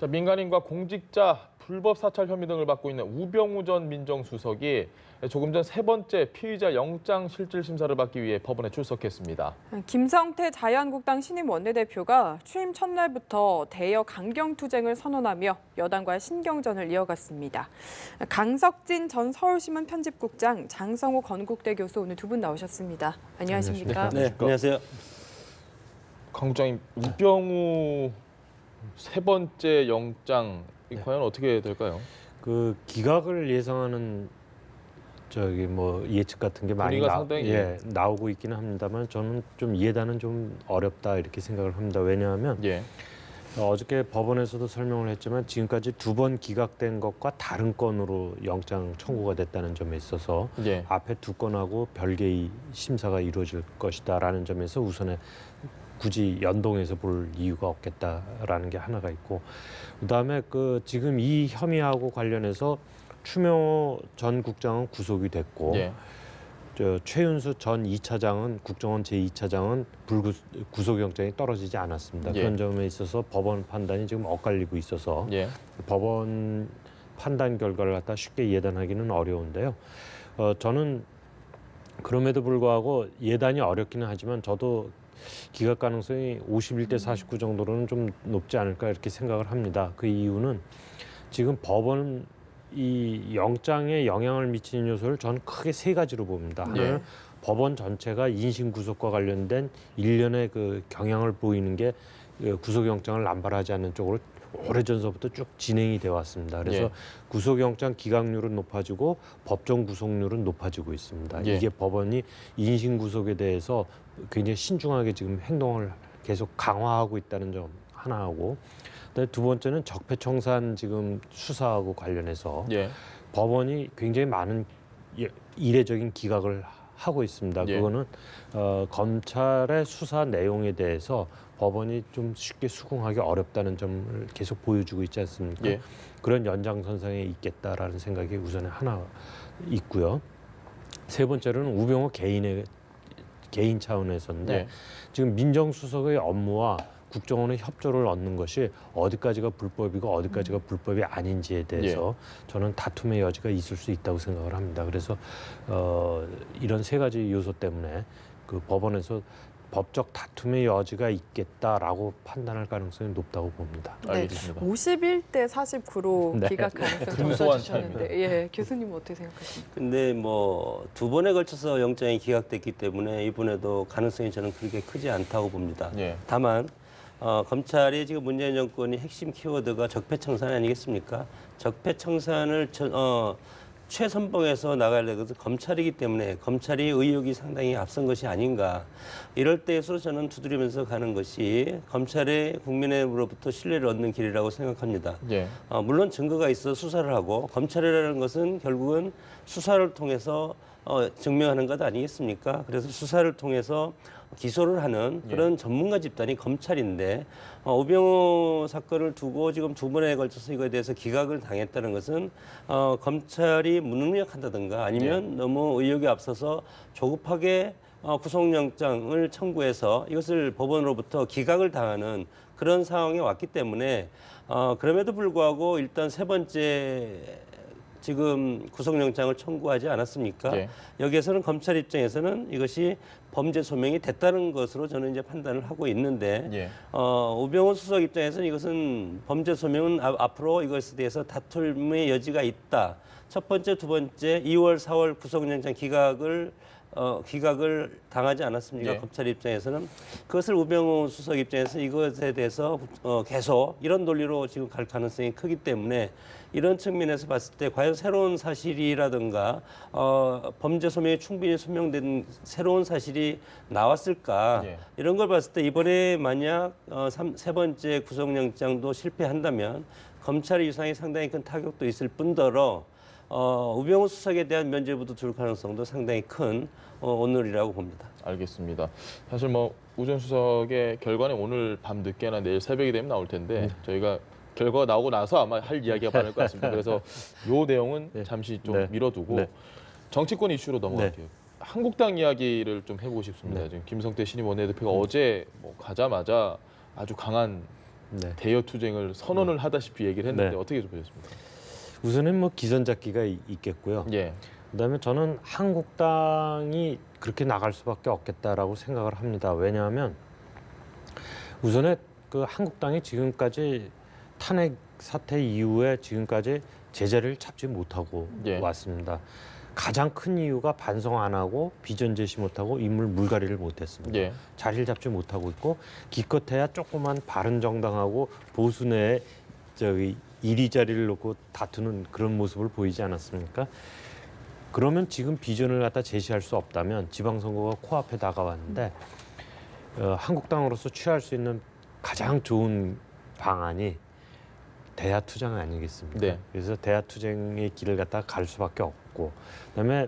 자, 민간인과 공직자 불법 사찰 혐의 등을 받고 있는 우병우 전 민정수석이 조금 전 세 번째 피의자 영장 실질 심사를 받기 위해 법원에 출석했습니다. 김성태 자유한국당 신임 원내대표가 취임 첫날부터 대여 강경투쟁을 선언하며 여당과의 신경전을 이어갔습니다. 강석진 전 서울신문 편집국장, 장성호 건국대 교수 오늘 두 분 나오셨습니다. 안녕하십니까? 네, 안녕하세요. 강 국장님, 우병우 세 번째 영장 과연 어떻게 될까요? 그 기각을 예상하는 예측 같은 게 많이 나오고 있기는 합니다만 저는 좀 이해단은 좀 어렵다 이렇게 생각을 합니다. 왜냐하면 어저께 법원에서도 설명을 했지만 지금까지 두 번 기각된 것과 다른 건으로 영장 청구가 됐다는 점에 있어서 앞에 두 건하고 별개의 심사가 이루어질 것이다라는 점에서 우선에 굳이 연동해서 볼 이유가 없겠다라는 게 하나가 있고, 그다음에 지금 이 혐의하고 관련해서 추명호 전 국장은 구속이 됐고 최윤수 전 2차장은 국정원 제2차장은 구속영장이 떨어지지 않았습니다. 그런 점에 있어서 법원 판단이 지금 엇갈리고 있어서 법원 판단 결과를 갖다 쉽게 예단하기는 어려운데요. 저는 그럼에도 불구하고 예단이 어렵기는 하지만 저도 기각 가능성이 51대 49 정도로는 좀 높지 않을까 이렇게 생각을 합니다. 그 이유는 지금 법원 이 영장에 영향을 미치는 요소를 저는 크게 세 가지로 봅니다. 하나는 법원 전체가 인신 구속과 관련된 일련의 그 경향을 보이는 게 구속영장을 남발하지 않는 쪽으로 오래전서부터 쭉 진행이 되어 왔습니다. 그래서 구속영장 기각률은 높아지고 법정 구속률은 높아지고 있습니다. 이게 법원이 인신 구속에 대해서 굉장히 신중하게 지금 행동을 계속 강화하고 있다는 점 하나하고, 두 번째는 적폐청산 지금 수사하고 관련해서 법원이 굉장히 많은 이례적인 기각을 하고 있습니다. 그거는 검찰의 수사 내용에 대해서 법원이 좀 쉽게 수긍하기 어렵다는 점을 계속 보여주고 있지 않습니까? 그런 연장선상에 있겠다라는 생각이 우선에 하나 있고요. 세 번째로는 우병우 개인 차원에서인데 지금 민정수석의 업무와 국정원의 협조를 얻는 것이 어디까지가 불법이고 어디까지가 불법이 아닌지에 대해서 저는 다툼의 여지가 있을 수 있다고 생각을 합니다. 그래서 이런 세 가지 요소 때문에 그 법원에서 법적 다툼의 여지가 있겠다라고 판단할 가능성이 높다고 봅니다. 알겠습니다. 51대 49로 기각 가능성을 던져주셨는데 교수님 어떻게 생각하십니까? 근데 두 번에 걸쳐서 영장이 기각됐기 때문에 이번에도 가능성이 저는 그렇게 크지 않다고 봅니다. 다만 검찰이 지금 문재인 정권이 핵심 키워드가 적폐청산 아니겠습니까? 적폐청산을 최선봉에서 나가야 되거든 검찰이기 때문에 검찰이 의욕이 상당히 앞선 것이 아닌가. 이럴 때일수록 저는 두드리면서 가는 것이 검찰의 국민으로부터 신뢰를 얻는 길이라고 생각합니다. 물론 증거가 있어 수사를 하고 검찰이라는 것은 결국은 수사를 통해서 증명하는 것 아니겠습니까? 그래서 수사를 통해서 기소를 하는 그런 전문가 집단이 검찰인데 우병우 사건을 두고 지금 두 번에 걸쳐서 이거에 대해서 기각을 당했다는 것은 검찰이 무능력한다든가 아니면 너무 의욕이 앞서서 조급하게 구속영장을 청구해서 이것을 법원으로부터 기각을 당하는 그런 상황에 왔기 때문에 그럼에도 불구하고 일단 세 번째 지금 구속영장을 청구하지 않았습니까? 여기에서는 검찰 입장에서는 이것이 범죄 소명이 됐다는 것으로 저는 이제 판단을 하고 있는데 우병우 수석 입장에서는 이것은 범죄 소명은 앞으로 이것에 대해서 다툼의 여지가 있다. 첫 번째, 두 번째 2월, 4월 구속영장 기각을 당하지 않았습니까? 검찰 입장에서는 그것을 우병우 수석 입장에서 이것에 대해서 계속 이런 논리로 지금 갈 가능성이 크기 때문에 이런 측면에서 봤을 때 과연 새로운 사실이라든가 범죄 소명이 충분히 소명된 새로운 사실이 나왔을까 이런 걸 봤을 때 이번에 만약 세 번째 구속영장도 실패한다면 검찰의 유상이 상당히 큰 타격도 있을 뿐더러 우병우 수석에 대한 면죄부도 줄 가능성도 상당히 큰 오늘이라고 봅니다. 알겠습니다. 사실 우 전 수석의 결과는 오늘 밤 늦게나 내일 새벽이 되면 나올 텐데 저희가 결과가 나오고 나서 아마 할 이야기가 많을 것 같습니다. 그래서 이 내용은 잠시 좀 미뤄두고 정치권 이슈로 넘어갈게요. 한국당 이야기를 좀 해보고 싶습니다. 지금 김성태 신임 원내대표가 어제 가자마자 아주 강한 네. 대여 투쟁을 선언을 하다시피 얘기를 했는데 네. 어떻게 좀 보셨습니까? 우선은 뭐 기선잡기가 있겠고요. 예. 그다음에 저는 한국당이 그렇게 나갈 수밖에 없겠다라고 생각을 합니다. 왜냐하면 우선에 그 한국당이 지금까지 탄핵 사태 이후에 지금까지 제자리를 잡지 못하고 예. 왔습니다. 가장 큰 이유가 반성 안 하고 비전 제시 못하고 인물 물갈이를 못했습니다. 예. 자리를 잡지 못하고 있고 기껏해야 조그만 바른정당하고 보수 내에 저기 이리 자리를 놓고 다투는 그런 모습을 보이지 않았습니까? 그러면 지금 비전을 갖다 제시할 수 없다면 지방선거가 코앞에 다가왔는데 한국당으로서 취할 수 있는 가장 좋은 방안이 대야투쟁 아니겠습니까? 네. 그래서 대야투쟁의 길을 갖다가 갈 수밖에 없고 그다음에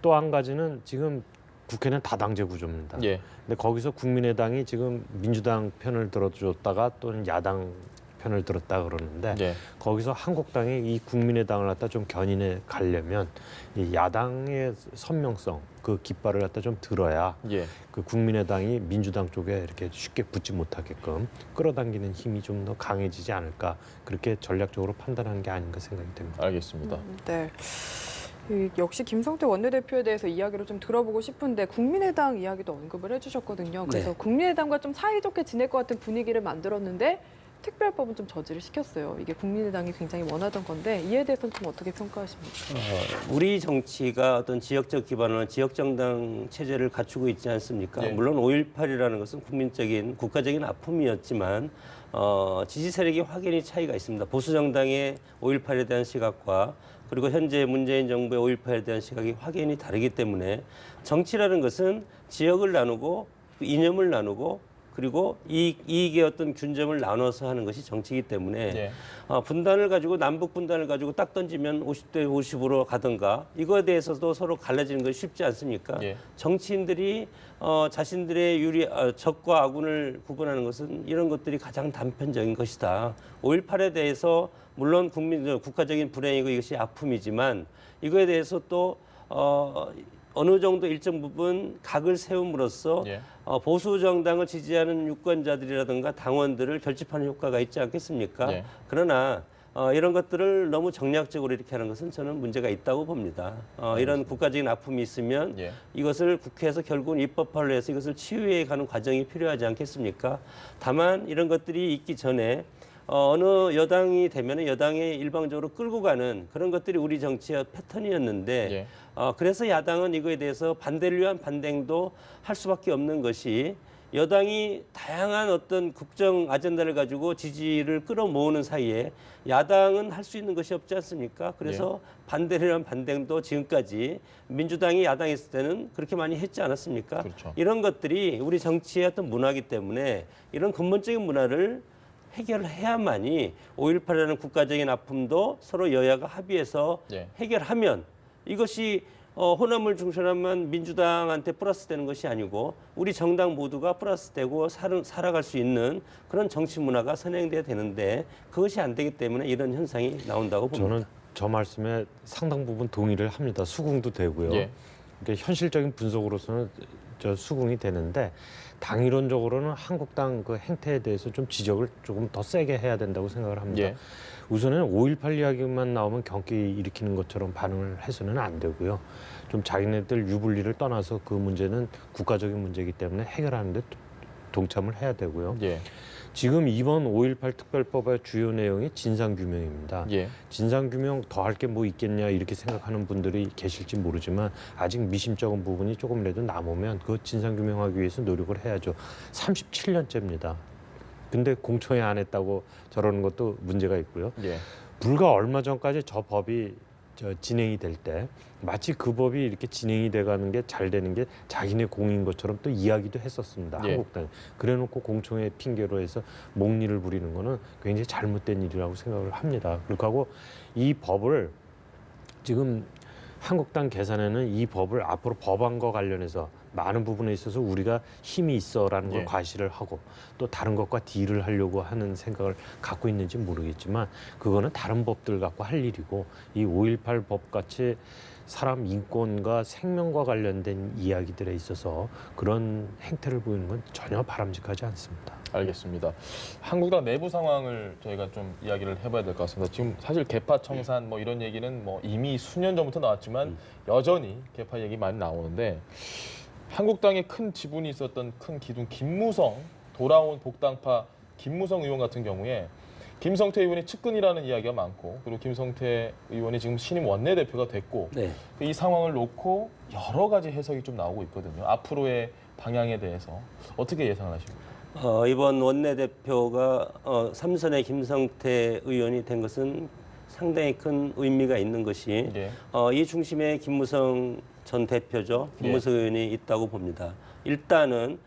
또 한 가지는 지금 국회는 다당제 구조입니다. 예. 근데 거기서 국민의당이 지금 민주당 편을 들어줬다가 또는 야당 편을 들었다 그러는데 예. 거기서 한국당이 이 국민의당을 갖다 좀 견인해 가려면 이 야당의 선명성 그 깃발을 갖다 좀 들어야 예. 그 국민의당이 민주당 쪽에 이렇게 쉽게 붙지 못하게끔 끌어당기는 힘이 좀 더 강해지지 않을까 그렇게 전략적으로 판단한 게 아닌가 생각이 됩니다. 알겠습니다. 네. 역시 김성태 원내대표에 대해서 이야기를 좀 들어보고 싶은데 국민의당 이야기도 언급을 해주셨거든요. 그래서 네. 국민의당과 좀 사이좋게 지낼 것 같은 분위기를 만들었는데 특별법은 좀 저지를 시켰어요. 이게 국민의당이 굉장히 원하던 건데 이에 대해서는 좀 어떻게 평가하십니까? 우리 정치가 어떤 지역적 기반으로 지역정당 체제를 갖추고 있지 않습니까? 네. 물론 5.18이라는 것은 국민적인 국가적인 아픔이었지만 지지 세력의 확연히 차이가 있습니다. 보수 정당의 5.18에 대한 시각과 그리고 현재 문재인 정부의 5.18에 대한 시각이 확연히 다르기 때문에 정치라는 것은 지역을 나누고 이념을 나누고 그리고 이익의 어떤 균점을 나눠서 하는 것이 정치이기 때문에 예. 분단을 가지고 남북 분단을 가지고 딱 던지면 50대 50으로 가든가 이거에 대해서도 서로 갈라지는 것이 쉽지 않습니까? 예. 정치인들이 자신들의 적과 아군을 구분하는 것은 이런 것들이 가장 단편적인 것이다. 5.18에 대해서 물론 국가적인 불행이고 이것이 아픔이지만 이거에 대해서 또 어느 정도 일정 부분 각을 세움으로써 예. 보수 정당을 지지하는 유권자들이라든가 당원들을 결집하는 효과가 있지 않겠습니까? 예. 그러나 이런 것들을 너무 정략적으로 이렇게 하는 것은 저는 문제가 있다고 봅니다. 이런 국가적인 아픔이 있으면 예. 이것을 국회에서 결국은 입법화를 해서 이것을 치유해 가는 과정이 필요하지 않겠습니까? 다만 이런 것들이 있기 전에 어느 여당이 되면 여당이 일방적으로 끌고 가는 그런 것들이 우리 정치의 패턴이었는데 예. 그래서 야당은 이거에 대해서 반대를 위한 반대도 할 수밖에 없는 것이 여당이 다양한 어떤 국정 아젠다를 가지고 지지를 끌어모으는 사이에 야당은 할 수 있는 것이 없지 않습니까? 그래서 반대를 위한 반대도 지금까지 민주당이 야당에 있을 때는 그렇게 많이 했지 않았습니까? 그렇죠. 이런 것들이 우리 정치의 어떤 문화이기 때문에 이런 근본적인 문화를 해결해야만이 5.18이라는 국가적인 아픔도 서로 여야가 합의해서 예. 해결하면 이것이 호남을 중심한 민주당한테 플러스 되는 것이 아니고 우리 정당 모두가 플러스 되고 살아갈 수 있는 그런 정치 문화가 선행돼야 되는데 그것이 안 되기 때문에 이런 현상이 나온다고 봅니다. 저는 저 말씀에 상당 부분 동의를 합니다. 수긍도 되고요. 예. 그러니까 현실적인 분석으로서는 저 수긍이 되는데 당이론적으로는 한국당 그 행태에 대해서 좀 지적을 조금 더 세게 해야 된다고 생각을 합니다. 예. 우선은 5.18 이야기만 나오면 경기 일으키는 것처럼 반응을 해서는 안 되고요. 좀 자기네들 유불리를 떠나서 그 문제는 국가적인 문제이기 때문에 해결하는 데 동참을 해야 되고요. 예. 지금 이번 5.18 특별법의 주요 내용이 진상규명입니다. 예. 진상규명 더 할 게 뭐 있겠냐 이렇게 생각하는 분들이 계실지 모르지만 아직 미심쩍은 부분이 조금이라도 남으면 그 진상규명하기 위해서 노력을 해야죠. 37년째입니다. 근데 공청회 안 했다고 저러는 것도 문제가 있고요. 예. 불과 얼마 전까지 저 법이 진행이 될 때 마치 그 법이 이렇게 진행이 돼가는 게 잘 되는 게 자기네 공인 것처럼 또 이야기도 했었습니다. 예. 한국당. 그래놓고 공청회 핑계로 해서 목리를 부리는 거는 굉장히 잘못된 일이라고 생각을 합니다. 그리고 이 법을 지금 한국당 계산에는 이 법을 앞으로 법안과 관련해서 많은 부분에 있어서 우리가 힘이 있어라는 걸 예. 과시를 하고 또 다른 것과 딜을 하려고 하는 생각을 갖고 있는지 모르겠지만 그거는 다른 법들 갖고 할 일이고 이 5.18 법 같이 사람 인권과 생명과 관련된 이야기들에 있어서 그런 행태를 보이는 건 전혀 바람직하지 않습니다. 알겠습니다. 한국당 내부 상황을 저희가 좀 이야기를 해봐야 될 것 같습니다. 지금 사실 개파 청산 뭐 이런 얘기는 뭐 이미 수년 전부터 나왔지만 여전히 개파 얘기 많이 나오는데 한국당에 큰 지분이 있었던 큰 기둥 김무성 돌아온 복당파 김무성 의원 같은 경우에 김성태 의원이 측근이라는 이야기가 많고 그리고 김성태 의원이 지금 신임 원내대표가 됐고 네. 이 상황을 놓고 여러 가지 해석이 좀 나오고 있거든요. 앞으로의 방향에 대해서 어떻게 예상하십니까? 이번 원내대표가 삼선의 김성태 의원이 된 것은 상당히 큰 의미가 있는 것이 예. 이 중심에 김무성 전 대표죠. 김무성 의원이 있다고 봅니다. 일단은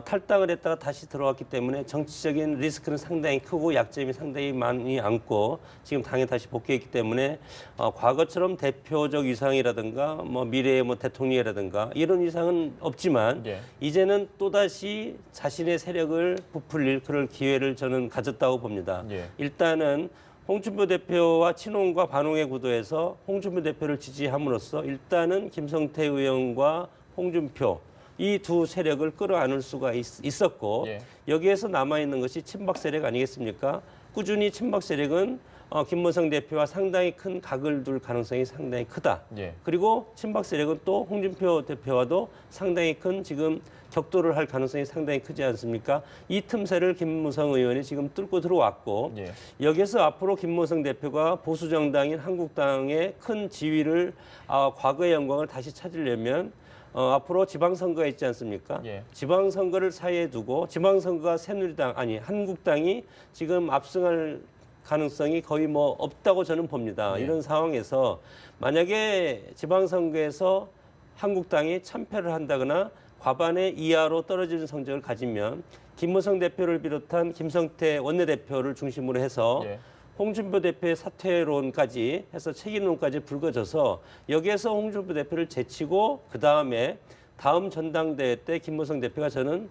탈당을 했다가 다시 들어왔기 때문에 정치적인 리스크는 상당히 크고 약점이 상당히 많이 안고 지금 당에 다시 복귀했기 때문에 과거처럼 대표적 위상이라든가 뭐 미래의 뭐 대통령이라든가 이런 위상은 없지만 예. 이제는 또다시 자신의 세력을 부풀릴 그럴 기회를 저는 가졌다고 봅니다. 예. 일단은 홍준표 대표와 친홍과 반홍의 구도에서 홍준표 대표를 지지함으로써 일단은 김성태 의원과 홍준표 이 두 세력을 끌어안을 수가 있었고 예. 여기에서 남아있는 것이 친박 세력 아니겠습니까? 꾸준히 친박 세력은 김무성 대표와 상당히 큰 각을 둘 가능성이 상당히 크다. 예. 그리고 친박 세력은 또 홍준표 대표와도 상당히 큰 지금 격돌을 할 가능성이 상당히 크지 않습니까? 이 틈새를 김무성 의원이 지금 뚫고 들어왔고 예. 여기서 앞으로 김무성 대표가 보수 정당인 한국당의 큰 지위를 과거의 영광을 다시 찾으려면 앞으로 지방선거가 있지 않습니까? 예. 지방선거를 사이에 두고 지방선거가 새누리당 아니 한국당이 지금 압승할 가능성이 거의 뭐 없다고 저는 봅니다. 예. 이런 상황에서 만약에 지방선거에서 한국당이 참패를 한다거나 과반의 이하로 떨어지는 성적을 가지면 김무성 대표를 비롯한 김성태 원내대표를 중심으로 해서 예. 홍준표 대표의 사퇴론까지 해서 책임론까지 불거져서 여기에서 홍준표 대표를 제치고 그다음에 다음 전당대회 때 김무성 대표가 저는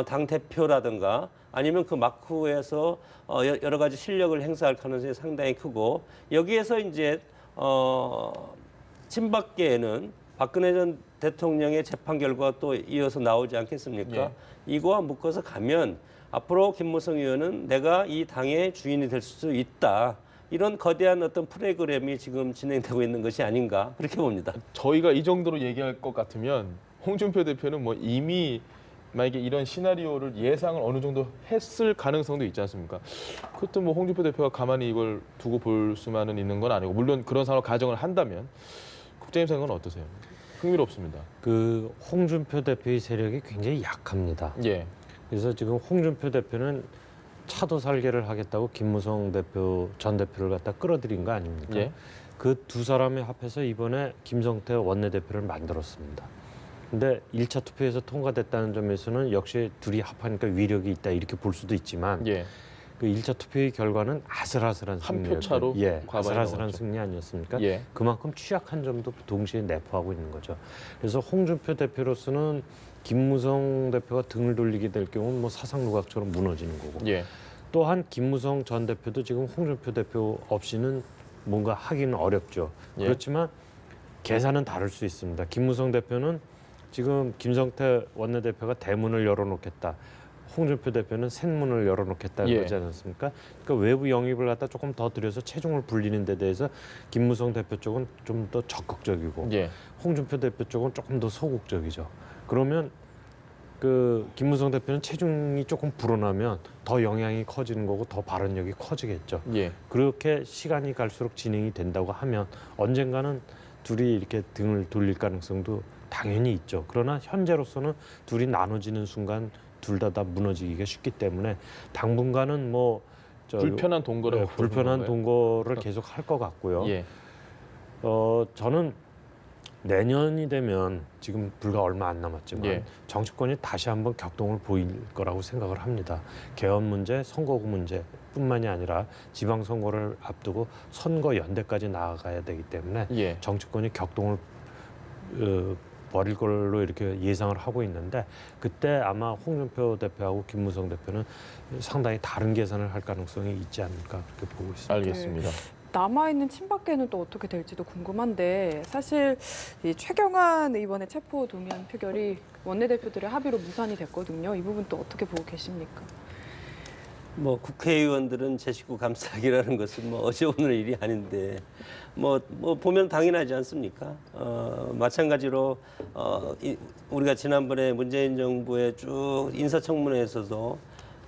당 대표라든가 아니면 그 막후에서 여러 가지 실력을 행사할 가능성이 상당히 크고 여기에서 이제 친박계에는 박근혜 전 대통령의 재판 결과가 또 이어서 나오지 않겠습니까? 예. 이거와 묶어서 가면 앞으로 김무성 의원은 내가 이 당의 주인이 될 수 있다. 이런 거대한 어떤 프로그램이 지금 진행되고 있는 것이 아닌가 그렇게 봅니다. 저희가 이 정도로 얘기할 것 같으면 홍준표 대표는 뭐 이미 만약에 이런 시나리오를 예상을 어느 정도 했을 가능성도 있지 않습니까? 그것도 뭐 홍준표 대표가 가만히 이걸 두고 볼 수만은 있는 건 아니고 물론 그런 상황을 가정을 한다면 국장님 생각은 어떠세요? 흥미롭습니다. 그 홍준표 대표의 세력이 굉장히 약합니다. 예. 그래서 지금 홍준표 대표는 차도 살게를 하겠다고 김무성 대표 전 대표를 갖다 끌어들인 거 아닙니까? 예. 그 두 사람이 합해서 이번에 김성태 원내대표를 만들었습니다. 근데 1차 투표에서 통과됐다는 점에서는 역시 둘이 합하니까 위력이 있다 이렇게 볼 수도 있지만 예. 그 1차 투표의 결과는 아슬아슬한 한 표 승리였죠. 차로 예, 과반이 아슬아슬한 넘었죠. 승리 아니었습니까? 예. 그만큼 취약한 점도 동시에 내포하고 있는 거죠. 그래서 홍준표 대표로서는 김무성 대표가 등을 돌리게 될 경우는 뭐 사상누각처럼 무너지는 거고 예. 또한 김무성 전 대표도 지금 홍준표 대표 없이는 뭔가 하기는 어렵죠. 예. 그렇지만 계산은 다를 수 있습니다. 김무성 대표는 지금 김성태 원내대표가 대문을 열어놓겠다. 홍준표 대표는 셋문을 열어놓겠다 예. 그러지 않았습니까? 그러니까 외부 영입을 갖다 조금 더 들여서 체중을 불리는 데 대해서 김무성 대표 쪽은 좀 더 적극적이고 예. 홍준표 대표 쪽은 조금 더 소극적이죠. 그러면 그 김무성 대표는 체중이 조금 불어나면 더 영향이 커지는 거고 더 발언력이 커지겠죠. 예. 그렇게 시간이 갈수록 진행이 된다고 하면 언젠가는 둘이 이렇게 등을 돌릴 가능성도 당연히 있죠. 그러나 현재로서는 둘이 나눠지는 순간 둘 다 무너지기가 쉽기 때문에 당분간은 뭐 불편한 동거를 불편한 동거를 계속 할 것 같고요. 예. 저는 내년이 되면 지금 불과 얼마 안 남았지만 예. 정치권이 다시 한번 격동을 보일 거라고 생각을 합니다. 개헌 문제, 선거구 문제뿐만이 아니라 지방선거를 앞두고 선거 연대까지 나아가야 되기 때문에 예. 정치권이 격동을 벌일 걸로 이렇게 예상을 하고 있는데 그때 아마 홍준표 대표하고 김무성 대표는 상당히 다른 계산을 할 가능성이 있지 않을까 그렇게 보고 있습니다. 알겠습니다. 남아있는 친박계는 또 어떻게 될지도 궁금한데 사실 이 최경환 의원의 체포 동의안 표결이 원내대표들의 합의로 무산이 됐거든요. 이 부분 또 어떻게 보고 계십니까? 뭐 국회의원들은 제 식구 감싸기라는 것은 뭐 어제 오늘 일이 아닌데 뭐 보면 당연하지 않습니까? 마찬가지로 우리가 지난번에 문재인 정부의 쭉 인사청문회에서도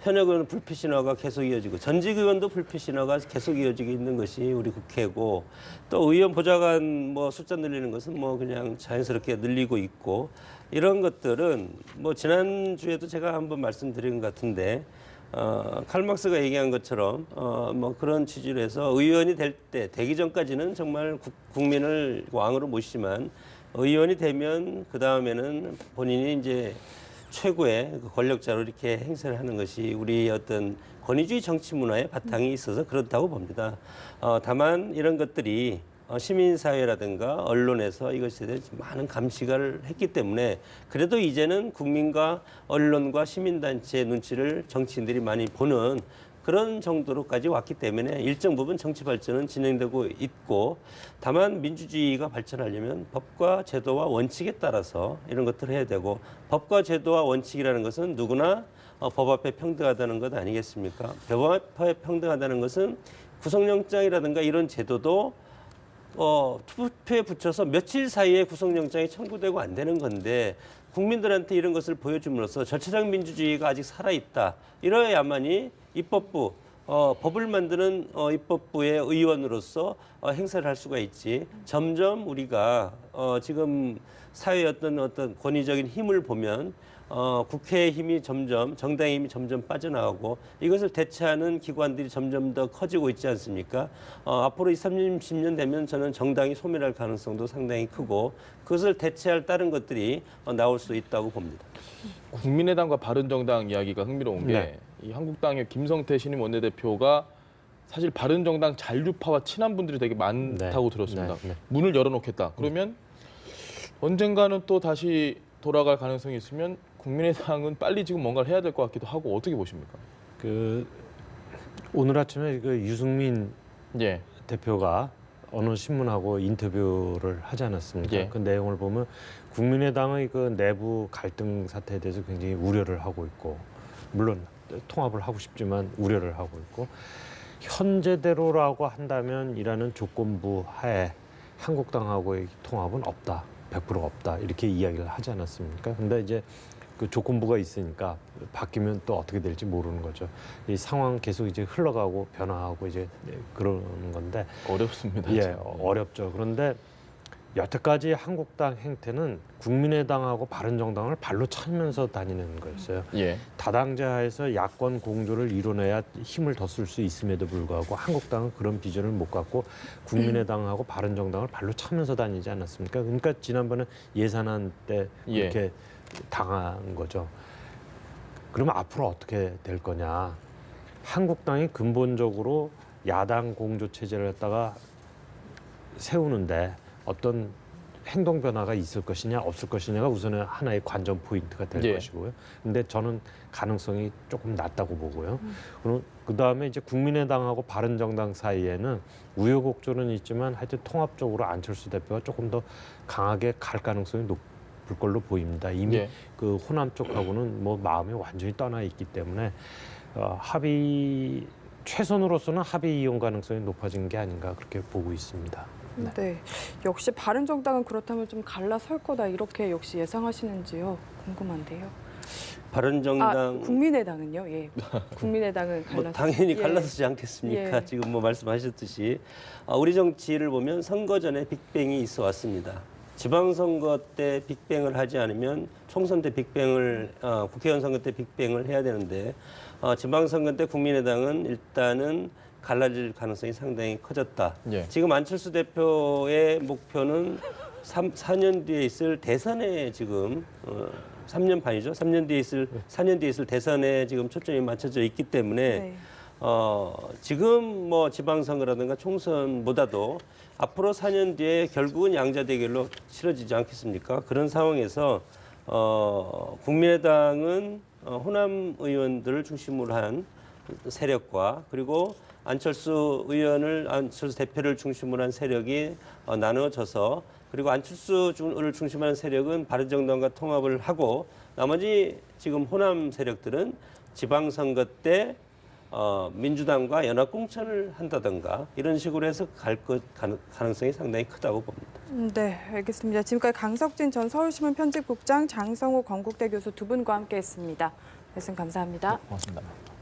현역 의원 불필 신화가 계속 이어지고 전직 의원도 불필 신화가 계속 이어지고 있는 것이 우리 국회고 또 의원 보좌관 뭐 숫자 늘리는 것은 뭐 그냥 자연스럽게 늘리고 있고 이런 것들은 뭐 지난주에도 제가 한번 말씀드린 것 같은데 칼막스가 얘기한 것처럼 뭐 그런 취지로 해서 의원이 될 때 되기 전까지는 정말 국민을 왕으로 모시지만 의원이 되면 그 다음에는 본인이 이제 최고의 그 권력자로 이렇게 행세를 하는 것이 우리 어떤 권위주의 정치 문화의 바탕이 있어서 그렇다고 봅니다. 다만 이런 것들이 시민사회라든가 언론에서 이것에 대해 많은 감시를 했기 때문에 그래도 이제는 국민과 언론과 시민단체의 눈치를 정치인들이 많이 보는 그런 정도로까지 왔기 때문에 일정 부분 정치 발전은 진행되고 있고 다만 민주주의가 발전하려면 법과 제도와 원칙에 따라서 이런 것들을 해야 되고 법과 제도와 원칙이라는 것은 누구나 법 앞에 평등하다는 것 아니겠습니까? 법 앞에 평등하다는 것은 구속영장이라든가 이런 제도도 투표에 붙여서 며칠 사이에 구속영장이 청구되고 안 되는 건데 국민들한테 이런 것을 보여줌으로써 절차적 민주주의가 아직 살아있다. 이러야만이 입법부, 법을 만드는 입법부의 의원으로서 행사를 할 수가 있지. 점점 우리가 지금 사회의 어떤 권위적인 힘을 보면 국회의 힘이 점점, 정당의 힘이 점점 빠져나가고 이것을 대체하는 기관들이 점점 더 커지고 있지 않습니까? 앞으로 20, 30년 되면 저는 정당이 소멸할 가능성도 상당히 크고 그것을 대체할 다른 것들이 나올 수 있다고 봅니다. 국민의당과 바른정당 이야기가 흥미로운 게 이 한국당의 김성태 신임 원내대표가 사실 바른정당 잔류파와 친한 분들이 되게 많다고 들었습니다. 문을 열어놓겠다. 그러면 언젠가는 또 다시 돌아갈 가능성이 있으면 국민의당은 빨리 지금 뭔가를 해야 될 것 같기도 하고 어떻게 보십니까? 오늘 아침에 유승민 대표가 어느 신문하고 인터뷰를 하지 않았습니까? 그 내용을 보면 국민의당의 그 내부 갈등 사태에 대해서 굉장히 우려를 하고 있고 물론 통합을 하고 싶지만 우려를 하고 있고 현재대로라고 한다면 이라는 조건부 하에 한국당하고의 통합은 없다. 100% 없다. 이렇게 이야기를 하지 않았습니까? 근데 이제 그 조건부가 있으니까 바뀌면 또 어떻게 될지 모르는 거죠. 이 상황 계속 이제 흘러가고 변화하고 이제 그러는 건데 어렵습니다. 어렵죠. 그런데 여태까지 한국당 행태는 국민의당하고 바른정당을 발로 차면서 다니는 거였어요. 다당제하에서 야권 공조를 이뤄내야 힘을 더 쓸 수 있음에도 불구하고 한국당은 그런 비전을 못 갖고 국민의당하고 바른정당을 발로 차면서 다니지 않았습니까? 그러니까 지난번에 예산안 때 이렇게 당한 거죠. 그러면 앞으로 어떻게 될 거냐? 한국당이 근본적으로 야당 공조 체제를 갖다가 세우는데 어떤 행동 변화가 있을 것이냐 없을 것이냐가 우선은 하나의 관전 포인트가 될 것이고요. 근데 저는 가능성이 조금 낮다고 보고요. 그럼 그 다음에 이제 국민의당하고 바른정당 사이에는 우여곡절은 있지만 하여튼 통합적으로 안철수 대표가 조금 더 강하게 갈 가능성이 높을 걸로 보입니다. 이미 그 호남 쪽하고는 뭐 마음이 완전히 떠나 있기 때문에 합의 최선으로서는 합의 이용 가능성이 높아진 게 아닌가 그렇게 보고 있습니다. 네, 역시 바른정당은 그렇다면 좀 갈라설 거다 이렇게 역시 예상하시는지요? 궁금한데요. 바른정당, 국민의당은요? 국민의당은 갈라서 당연히 갈라서지 않겠습니까? 지금 뭐 말씀하셨듯이 우리 정치를 보면 선거 전에 빅뱅이 있어 왔습니다. 지방선거 때 빅뱅을 하지 않으면 총선 때 빅뱅을 국회의원 선거 때 빅뱅을 해야 되는데 지방선거 때 국민의당은 일단은 갈라질 가능성이 상당히 커졌다. 지금 안철수 대표의 목표는 4년 뒤에 있을 대선에 지금 3년 반이죠. 4년 뒤에 있을 대선에 지금 초점이 맞춰져 있기 때문에 지금 뭐 지방선거라든가 총선보다도 앞으로 4년 뒤에 결국은 양자 대결로 치러지지 않겠습니까? 그런 상황에서 국민의당은 호남 의원들을 중심으로 한 세력과 그리고 안철수 대표를 중심으로 한 세력이 나눠져서 그리고 안철수를 중심으로 한 세력은 바른정당과 통합을 하고 나머지 지금 호남 세력들은 지방선거 때 민주당과 연합공천을 한다든가 이런 식으로 해서 갈 가능성이 상당히 크다고 봅니다. 네, 알겠습니다. 지금까지 강석진 전 서울신문 편집국장, 장성호 건국대 교수 두 분과 함께했습니다. 말씀 감사합니다. 고맙습니다.